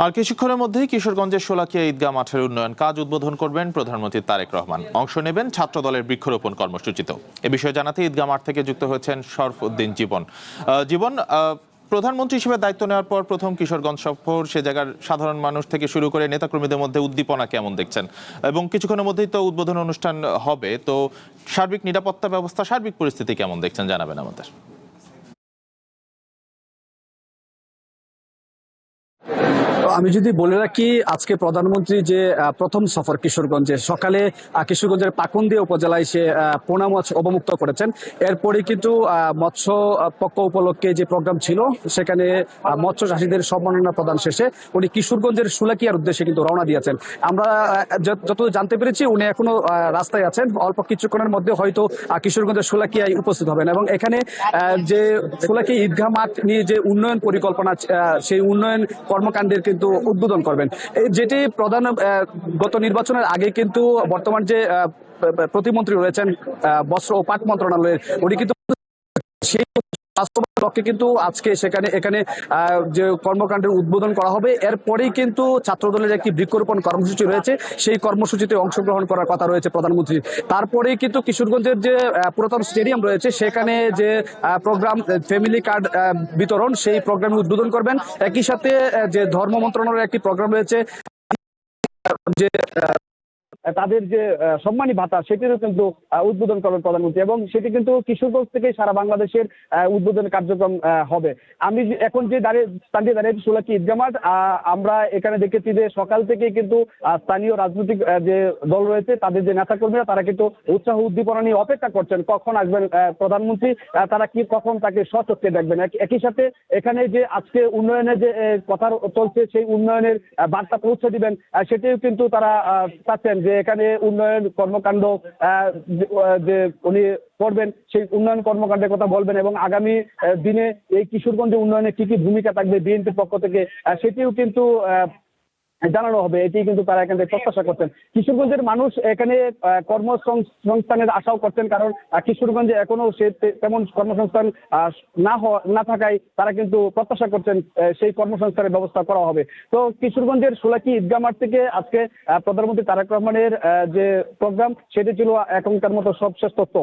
আর কিছুক্ষণের মধ্যেই কিশোরগঞ্জের শোলাকিয়া ঈদগাহ মাঠের উন্নয়ন কাজ উদ্বোধন করবেন প্রধানমন্ত্রী তারেক রহমান। অংশ নেবেন ছাত্র দলের বৃক্ষরোপণ কর্মসূচিতেও। এ বিষয়ে জানাতে ঈদগাহ মাঠ থেকে যুক্ত হয়েছেন শরফউদ্দিন জীবন। জীবন, প্রধানমন্ত্রী হিসেবে দায়িত্ব নেওয়ার পর প্রথম কিশোরগঞ্জ সফর, সে জায়গার সাধারণ মানুষ থেকে শুরু করে নেতাকর্মীদের মধ্যে উদ্দীপনা কেমন দেখছেন? এবং কিছুক্ষণের মধ্যেই তো উদ্বোধন অনুষ্ঠান হবে, তো সার্বিক নিরাপত্তা ব্যবস্থা, সার্বিক পরিস্থিতি কেমন দেখছেন জানাবেন আমাদের। আমি যদি বলে রাখি, আজকে প্রধানমন্ত্রী যে প্রথম সফর কিশোরগঞ্জে, সকালে কিশোরগঞ্জের পাকুন্দিয়া উপজেলায় সে পোনা মাছ অবমুক্ত করেছেন। এরপরে কিন্তু মৎস্য পক্ষ উপলক্ষে যে প্রোগ্রাম ছিল, সেখানে মৎস্য চাষীদের সম্মাননা প্রদান শেষে উনি কিশোরগঞ্জের শোলাকিয়ার উদ্দেশ্যে কিন্তু রওনা দিয়েছেন। আমরা যতদূর জানতে পেরেছি, উনি এখনো রাস্তায় আছেন। অল্প কিছুক্ষণের মধ্যে হয়তো কিশোরগঞ্জের শোলাকিয়ায় উপস্থিত হবেন এবং এখানে যে শোলাকিয়া ঈদগাহ মাঠ নিয়ে যে উন্নয়ন পরিকল্পনা, সেই উন্নয়ন কর্মকাণ্ডের কিন্তু উদ্বোধন করবেন। যেটি প্রধান, গত নির্বাচনের আগে কিন্তু বর্তমান যে প্রতিমন্ত্রী রয়েছেন বস্ত্র ও পাট মন্ত্রণালয়ের, উনি কিন্তু সেই লক্ষ্যে কিন্তু আজকে এখানে যে কর্মকাণ্ডের উদ্বোধন করা হবে। এরপরেই কিন্তু ছাত্রদলের একটি বৃক্ষরোপণ কর্মসূচি রয়েছে, সেই কর্মসূচিতে অংশগ্রহণ করার কথা রয়েছে প্রধানমন্ত্রী। তারপরেই কিন্তু কিশোরগঞ্জের যে পুরাতন স্টেডিয়াম রয়েছে, সেখানে যে প্রোগ্রাম ফ্যামিলি কার্ড বিতরণ, সেই প্রোগ্রামে উদ্বোধন করবেন। একই সাথে যে ধর্ম মন্ত্রণালয়ের একটি প্রোগ্রাম রয়েছে, যে তাদের যে সম্মানী ভাতা, সেটিরও কিন্তু উদ্বোধন করবেন প্রধানমন্ত্রী, এবং সেটি কিন্তু কিশোরগঞ্জ থেকে সারা বাংলাদেশের উদ্বোধন কার্যক্রম হবে। আমি এখন যে স্থানটি দাঁড়িয়ে শোলাকিয়া ঈদগাহ মাঠ, আমরা এখানে দেখেছি যে সকাল থেকে কিন্তু স্থানীয় রাজনৈতিক যে দল রয়েছে, তাদের যে নেতাকর্মীরা, তারা কিন্তু উৎসাহ উদ্দীপনা নিয়ে অপেক্ষা করছেন কখন আসবেন প্রধানমন্ত্রী, তারা কি কখন তাকে স্বচক্ষে দেখবেন। একই সাথে এখানে যে আজকে উন্নয়নের যে কথা চলছে, সেই উন্নয়নের বার্তা পৌঁছে দিবেন, সেটিও কিন্তু তারা চাচ্ছেন যে এখানে উন্নয়ন কর্মকাণ্ড যে উনি করবেন, সেই উন্নয়ন কর্মকাণ্ডের কথা বলবেন, এবং আগামী দিনে এই কিশোরগঞ্জে উন্নয়নে কি কি ভূমিকা থাকবে বিএনপির পক্ষ থেকে, সেটিও কিন্তু জানানো হবে। এটি কিন্তু তারা এখান থেকে প্রত্যাশা করছেন। কিশোরগঞ্জের মানুষ এখানে কর্মসংস্থানের আশাও করছেন, কারণ কিশোরগঞ্জে এখনো তেমন কর্মসংস্থান না থাকায় তারা কিন্তু প্রত্যাশা করছেন সেই কর্মসংস্থানের ব্যবস্থা করা হবে। তো কিশোরগঞ্জের শোলাকিয়া ঈদগাহ মাঠ থেকে আজকে প্রধানমন্ত্রী তারেক রহমানের যে প্রোগ্রাম, সেটি ছিল এখনকার মতো সবশেষ তথ্য।